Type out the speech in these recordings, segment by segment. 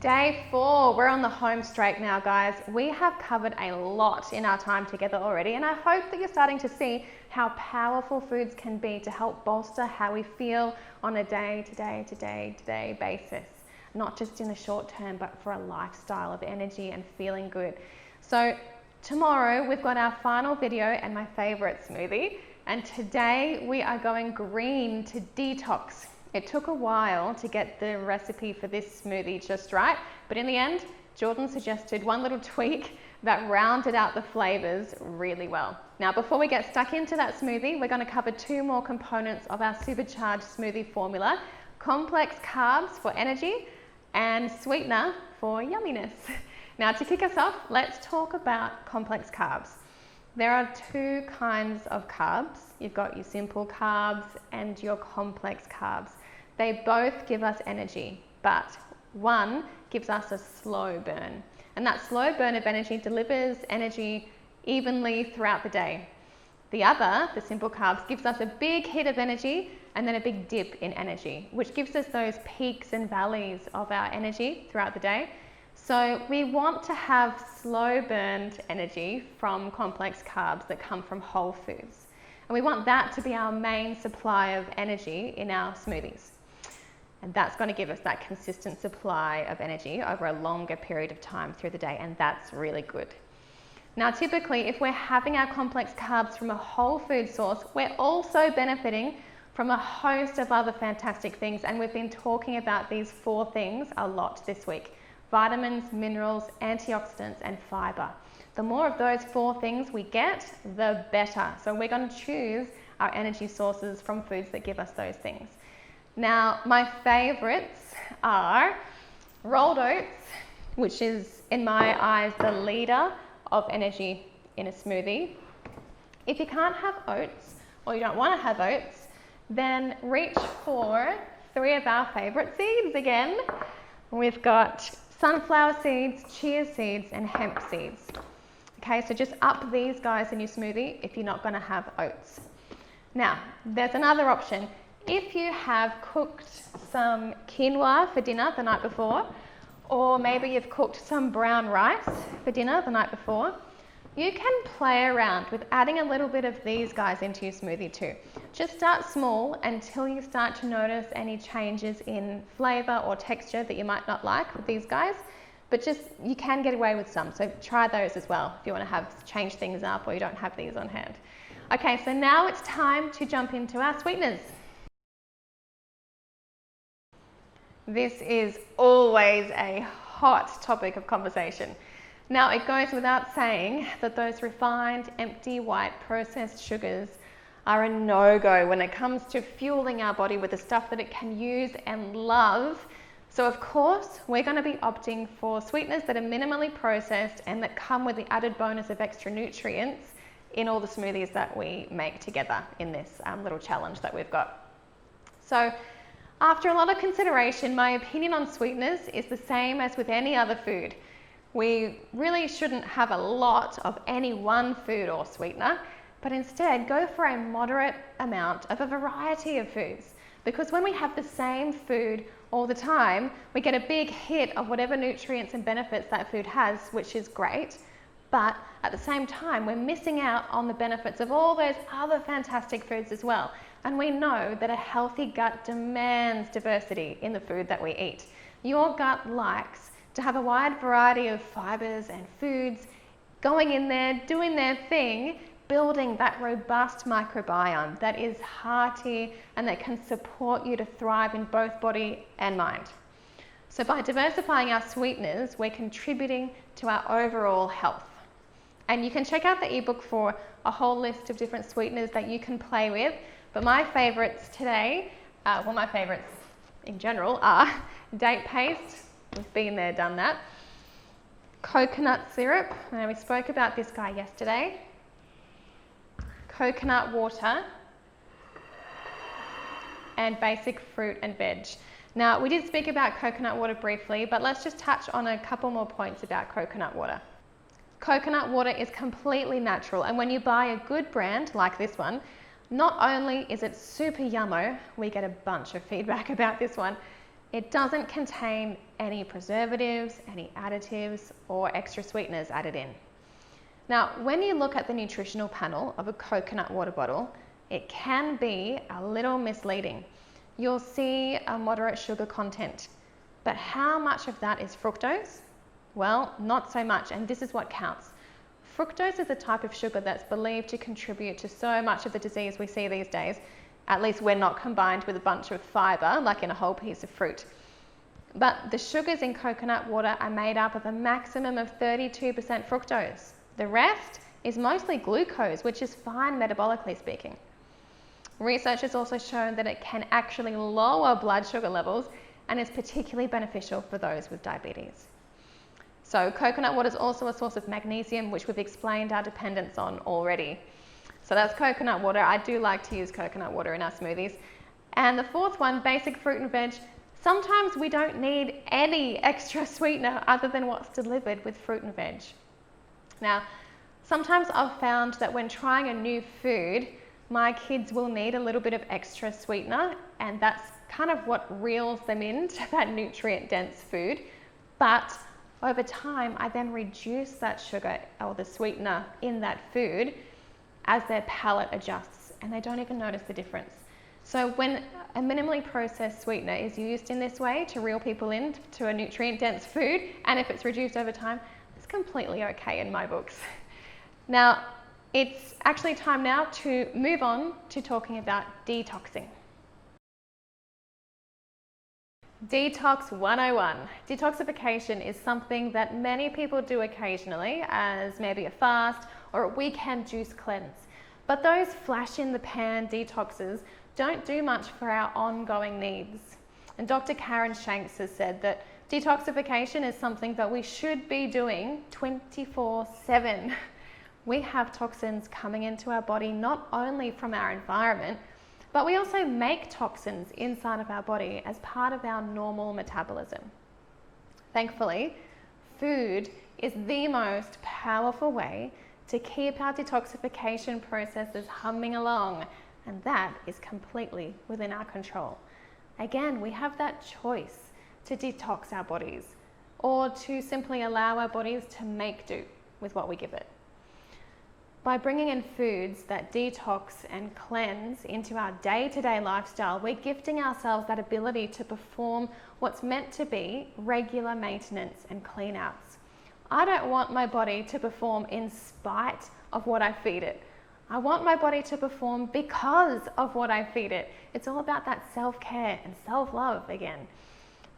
Day 4, we're on the home straight now, guys. We have covered a lot in our time together already, and I hope that you're starting to see how powerful foods can be to help bolster how we feel on a day-to-day basis. Not just in the short term, but for a lifestyle of energy and feeling good. So tomorrow we've got our final video and my favorite smoothie, and today we are going green to detox. It took a while to get the recipe for this smoothie just right, but in the end, Jordan suggested one little tweak that rounded out the flavors really well. Now, before we get stuck into that smoothie, we're going to cover 2 more components of our supercharged smoothie formula: complex carbs for energy and sweetener for yumminess. Now, to kick us off, let's talk about complex carbs. There are 2 kinds of carbs. You've got your simple carbs and your complex carbs. They both give us energy, but one gives us a slow burn. And that slow burn of energy delivers energy evenly throughout the day. The other, the simple carbs, gives us a big hit of energy and then a big dip in energy, which gives us those peaks and valleys of our energy throughout the day. So we want to have slow burned energy from complex carbs that come from whole foods. And we want that to be our main supply of energy in our smoothies. And that's going to give us that consistent supply of energy over a longer period of time through the day, and that's really good. Now, typically, if we're having our complex carbs from a whole food source, we're also benefiting from a host of other fantastic things, and we've been talking about these 4 things a lot this week: vitamins, minerals, antioxidants, and fiber. The more of those 4 things we get, the better. So we're going to choose our energy sources from foods that give us those things. Now, my favorites are rolled oats, which is, in my eyes, the leader of energy in a smoothie. If you can't have oats, or you don't want to have oats, then reach for 3 of our favorite seeds again. We've got sunflower seeds, chia seeds, and hemp seeds. Okay, so just up these guys in your smoothie if you're not going to have oats. Now, there's another option. If you have cooked some quinoa for dinner the night before, or maybe you've cooked some brown rice for dinner the night before, you can play around with adding a little bit of these guys into your smoothie too. Just start small until you start to notice any changes in flavor or texture that you might not like with these guys, but just, you can get away with some, so try those as well if you want to change things up or you don't have these on hand. Okay, so now it's time to jump into our sweeteners. This is always a hot topic of conversation. Now, it goes without saying that those refined, empty, white, processed sugars are a no-go when it comes to fueling our body with the stuff that it can use and love. So, of course, we're going to be opting for sweeteners that are minimally processed and that come with the added bonus of extra nutrients in all the smoothies that we make together in this little challenge that we've got. So, after a lot of consideration, my opinion on sweeteners is the same as with any other food. We really shouldn't have a lot of any one food or sweetener, but instead go for a moderate amount of a variety of foods. Because when we have the same food all the time, we get a big hit of whatever nutrients and benefits that food has, which is great. But at the same time, we're missing out on the benefits of all those other fantastic foods as well. And we know that a healthy gut demands diversity in the food that we eat. Your gut likes to have a wide variety of fibers and foods going in there, doing their thing, building that robust microbiome that is hearty and that can support you to thrive in both body and mind. So by diversifying our sweeteners, we're contributing to our overall health. And you can check out the ebook for a whole list of different sweeteners that you can play with. But my favorites today, my favorites in general are date paste. We've been there, done that. Coconut syrup. Now, we spoke about this guy yesterday. Coconut water. And basic fruit and veg. Now, we did speak about coconut water briefly, but let's just touch on a couple more points about coconut water. Coconut water is completely natural, and when you buy a good brand like this one, not only is it super yummo, we get a bunch of feedback about this one, It doesn't contain any preservatives, any additives, or extra sweeteners added in. Now, when you look at the nutritional panel of a coconut water bottle, it can be a little misleading. You'll see a moderate sugar content, but how much of that is fructose? Well, not so much, and this is what counts. Fructose is a type of sugar that's believed to contribute to so much of the disease we see these days, at least when not combined with a bunch of fibre, like in a whole piece of fruit. But the sugars in coconut water are made up of a maximum of 32% fructose. The rest is mostly glucose, which is fine metabolically speaking. Research has also shown that it can actually lower blood sugar levels and is particularly beneficial for those with diabetes. So coconut water is also a source of magnesium, which we've explained our dependence on already. So that's coconut water. I do like to use coconut water in our smoothies. And the fourth one, basic fruit and veg. Sometimes we don't need any extra sweetener other than what's delivered with fruit and veg. Now, sometimes I've found that when trying a new food, my kids will need a little bit of extra sweetener, and that's kind of what reels them into that nutrient-dense food. But over time, I then reduce that sugar or the sweetener in that food as their palate adjusts, and they don't even notice the difference. So when a minimally processed sweetener is used in this way to reel people into a nutrient-dense food, and if it's reduced over time, it's completely okay in my books. Now, it's actually time now to move on to talking about detoxing. Detox 101. Detoxification is something that many people do occasionally as maybe a fast or a weekend juice cleanse. But those flash in the pan detoxes don't do much for our ongoing needs. And Dr. Karen Shanks has said that detoxification is something that we should be doing 24/7. We have toxins coming into our body not only from our environment, but we also make toxins inside of our body as part of our normal metabolism. Thankfully, food is the most powerful way to keep our detoxification processes humming along, and that is completely within our control. Again, we have that choice to detox our bodies or to simply allow our bodies to make do with what we give it. By bringing in foods that detox and cleanse into our day-to-day lifestyle, we're gifting ourselves that ability to perform what's meant to be regular maintenance and clean outs. I don't want my body to perform in spite of what I feed it. I want my body to perform because of what I feed it. It's all about that self-care and self-love again.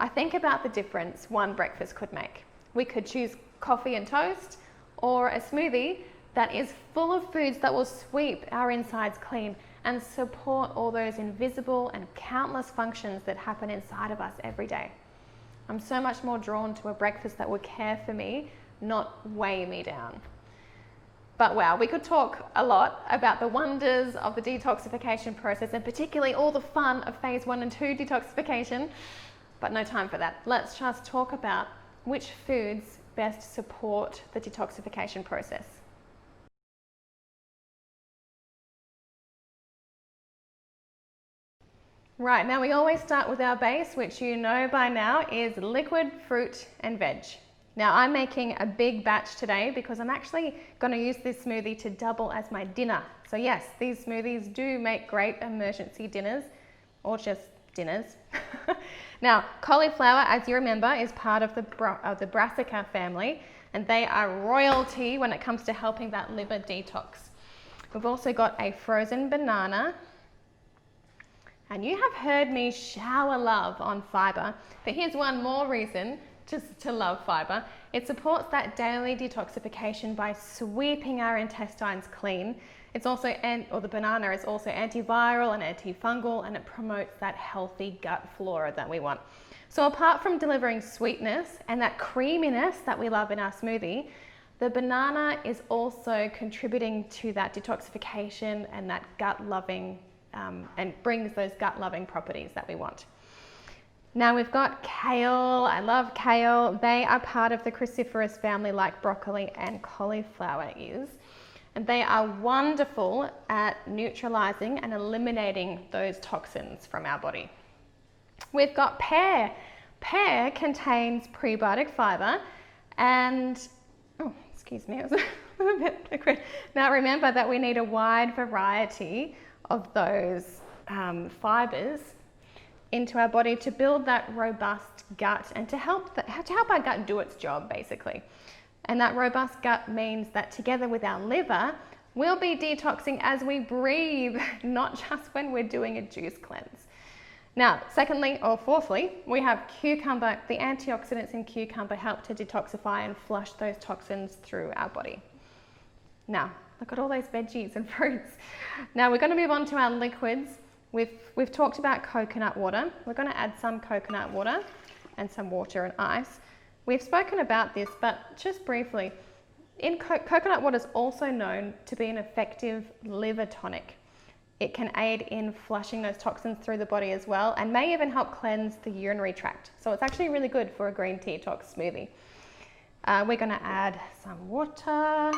I think about the difference one breakfast could make. We could choose coffee and toast or a smoothie that is full of foods that will sweep our insides clean and support all those invisible and countless functions that happen inside of us every day. I'm so much more drawn to a breakfast that will care for me, not weigh me down. But wow, we could talk a lot about the wonders of the detoxification process and particularly all the fun of phase 1 and 2 detoxification, but no time for that. Let's just talk about which foods best support the detoxification process. Right, now we always start with our base, which you know by now is liquid fruit and veg. Now I'm making a big batch today because I'm actually going to use this smoothie to double as my dinner. So yes, these smoothies do make great emergency dinners or just dinners. Now cauliflower, as you remember, is part of the brassica family, and they are royalty when it comes to helping that liver detox. We've also got a frozen banana. And you have heard me shower love on fibre, but here's one more reason to love fibre. It supports that daily detoxification by sweeping our intestines clean. It's also, the banana is also antiviral and antifungal, and it promotes that healthy gut flora that we want. So apart from delivering sweetness and that creaminess that we love in our smoothie, the banana is also contributing to that detoxification and that gut loving and brings those gut-loving properties that we want. Now we've got kale. I love kale. They are part of the cruciferous family like broccoli and cauliflower is. And they are wonderful at neutralizing and eliminating those toxins from our body. We've got pear. Pear contains prebiotic fiber and, oh, excuse me, it was a little bit liquid. Now remember that we need a wide variety of those fibers into our body to build that robust gut and to help our gut do its job, basically. And that robust gut means that together with our liver, we'll be detoxing as we breathe, not just when we're doing a juice cleanse. Now, fourthly, we have cucumber. The antioxidants in cucumber help to detoxify and flush those toxins through our body. Now, look at all those veggies and fruits. Now we're going to move on to our liquids. We've talked about coconut water. We're going to add some coconut water and some water and ice. We've spoken about this, but just briefly, coconut water is also known to be an effective liver tonic. It can aid in flushing those toxins through the body as well and may even help cleanse the urinary tract. So it's actually really good for a green tea detox smoothie. We're going to add some water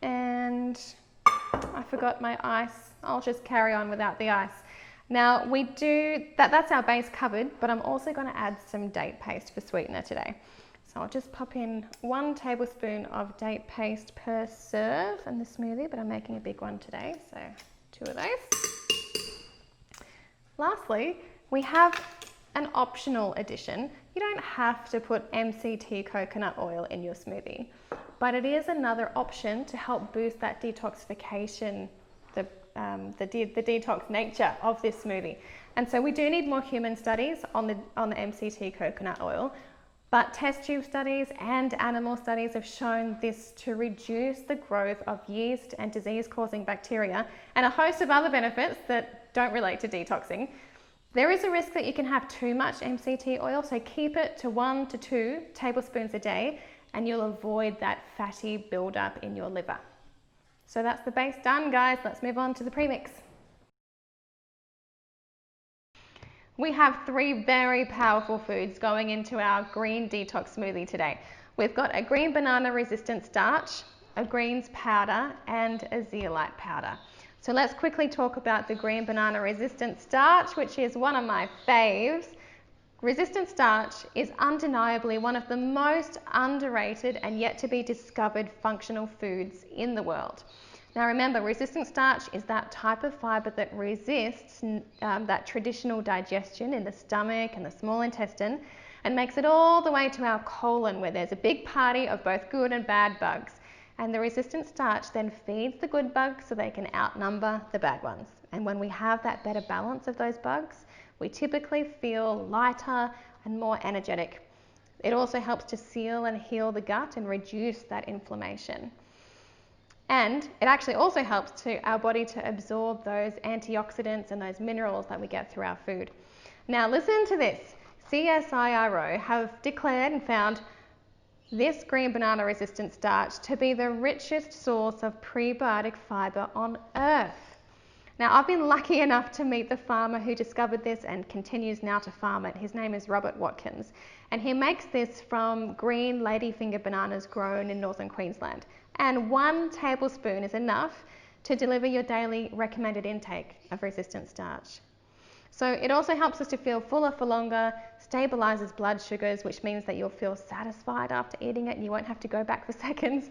and I forgot my ice. I'll just carry on without the ice. Now that's our base covered, but I'm also going to add some date paste for sweetener today. So I'll just pop in 1 tablespoon of date paste per serve in the smoothie, but I'm making a big one today, so 2 of those. Lastly, we have an optional addition. You don't have to put MCT coconut oil in your smoothie, but it is another option to help boost that detoxification, the detox nature of this smoothie. And so we do need more human studies on the MCT coconut oil. But test tube studies and animal studies have shown this to reduce the growth of yeast and disease-causing bacteria and a host of other benefits that don't relate to detoxing. There is a risk that you can have too much MCT oil, so keep it to 1 to 2 tablespoons a day and you'll avoid that fatty buildup in your liver. So that's the base done, guys. Let's move on to the premix. We have 3 very powerful foods going into our green detox smoothie today. We've got a green banana resistant starch, a greens powder, and a zeolite powder. So let's quickly talk about the green banana resistant starch, which is one of my faves. Resistant starch is undeniably one of the most underrated and yet to be discovered functional foods in the world. Now remember, resistant starch is that type of fiber that resists that traditional digestion in the stomach and the small intestine and makes it all the way to our colon, where there's a big party of both good and bad bugs. And the resistant starch then feeds the good bugs so they can outnumber the bad ones. And when we have that better balance of those bugs, we typically feel lighter and more energetic. It also helps to seal and heal the gut and reduce that inflammation. And it actually also helps our body to absorb those antioxidants and those minerals that we get through our food. Now listen to this. CSIRO have declared and found this green banana resistant starch to be the richest source of prebiotic fiber on earth. Now I've been lucky enough to meet the farmer who discovered this and continues now to farm it. His name is Robert Watkins, and he makes this from green ladyfinger bananas grown in northern Queensland. And 1 tablespoon is enough to deliver your daily recommended intake of resistant starch. So it also helps us to feel fuller for longer, stabilizes blood sugars, which means that you'll feel satisfied after eating it and you won't have to go back for seconds.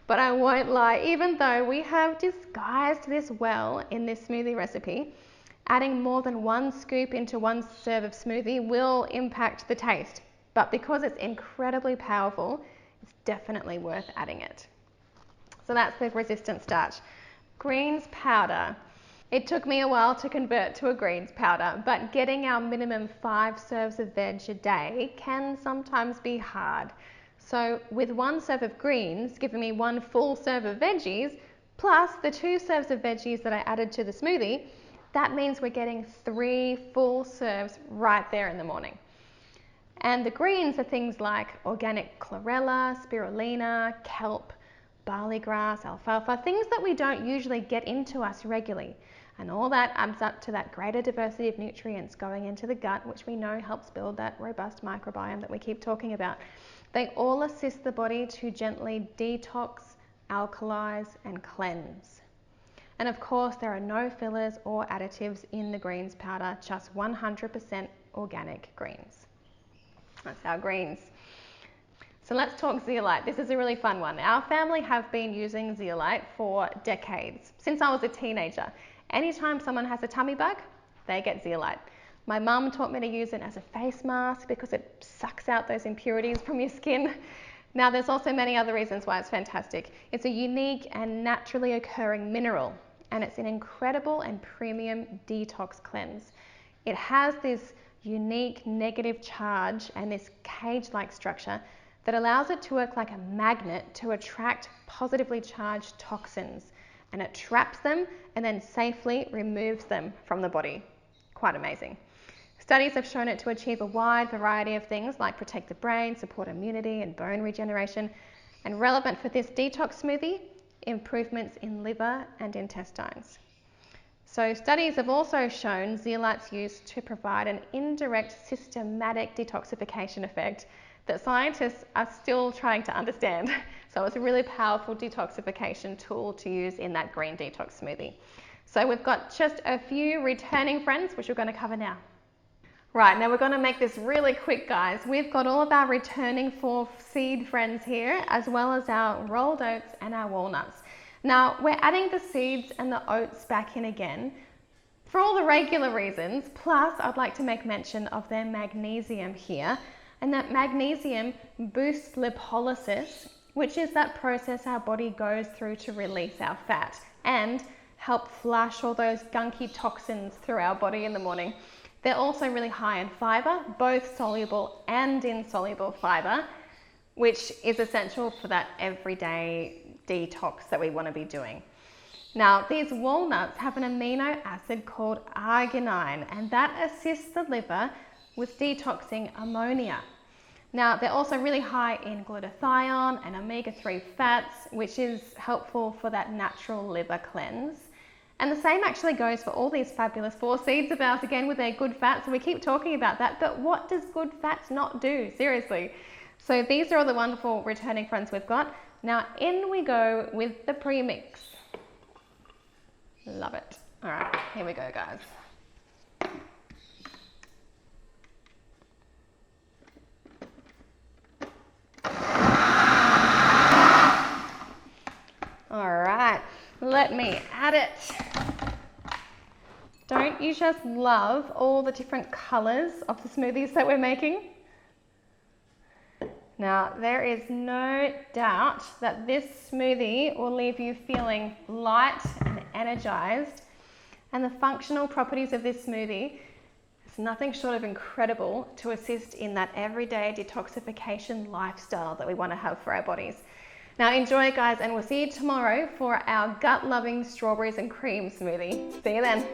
But I won't lie, even though we have disguised this well in this smoothie recipe, adding more than 1 scoop into 1 serve of smoothie will impact the taste. But because it's incredibly powerful, it's definitely worth adding it. So that's the resistant starch. Greens powder. It took me a while to convert to a greens powder, but getting our minimum 5 serves of veg a day can sometimes be hard. So with 1 serve of greens giving me 1 full serve of veggies, plus the 2 serves of veggies that I added to the smoothie, that means we're getting 3 full serves right there in the morning. And the greens are things like organic chlorella, spirulina, kelp, barley grass, alfalfa, things that we don't usually get into us regularly. And all that adds up to that greater diversity of nutrients going into the gut, which we know helps build that robust microbiome that we keep talking about. They all assist the body to gently detox, alkalize, and cleanse. And of course, there are no fillers or additives in the greens powder, just 100% organic greens. That's our greens. So let's talk zeolite. This is a really fun one. Our family have been using zeolite for decades, since I was a teenager. Anytime someone has a tummy bug, they get zeolite. My mum taught me to use it as a face mask because it sucks out those impurities from your skin. Now, there's also many other reasons why it's fantastic. It's a unique and naturally occurring mineral, and it's an incredible and premium detox cleanse. It has this unique negative charge and this cage-like structure that allows it to work like a magnet to attract positively charged toxins, and it traps them and then safely removes them from the body. Quite amazing. Studies have shown it to achieve a wide variety of things like protect the brain, support immunity and bone regeneration, and relevant for this detox smoothie, improvements in liver and intestines. So studies have also shown zeolite's use to provide an indirect systematic detoxification effect that scientists are still trying to understand. So it's a really powerful detoxification tool to use in that green detox smoothie. So we've got just a few returning friends, which we're going to cover now. Right, now we're going to make this really quick, guys. We've got all of our returning 4 seed friends here, as well as our rolled oats and our walnuts. Now, we're adding the seeds and the oats back in again for all the regular reasons, plus I'd like to make mention of their magnesium here. And that magnesium boosts lipolysis, which is that process our body goes through to release our fat and help flush all those gunky toxins through our body in the morning. They're also really high in fiber, both soluble and insoluble fiber, which is essential for that everyday detox that we want to be doing. Now, these walnuts have an amino acid called arginine, and that assists the liver with detoxing ammonia. Now, they're also really high in glutathione and omega-3 fats, which is helpful for that natural liver cleanse. And the same actually goes for all these fabulous 4 seeds of ours, again, with their good fats. And we keep talking about that, but what does good fats not do? Seriously. So these are all the wonderful returning friends we've got. Now, in we go with the premix. Love it. All right, here we go, guys. All right, let me add it. Don't you just love all the different colors of the smoothies that we're making? Now, there is no doubt that this smoothie will leave you feeling light and energized. And the functional properties of this smoothie is nothing short of incredible to assist in that everyday detoxification lifestyle that we want to have for our bodies. Now enjoy, guys, and we'll see you tomorrow for our gut-loving strawberries and cream smoothie. See you then.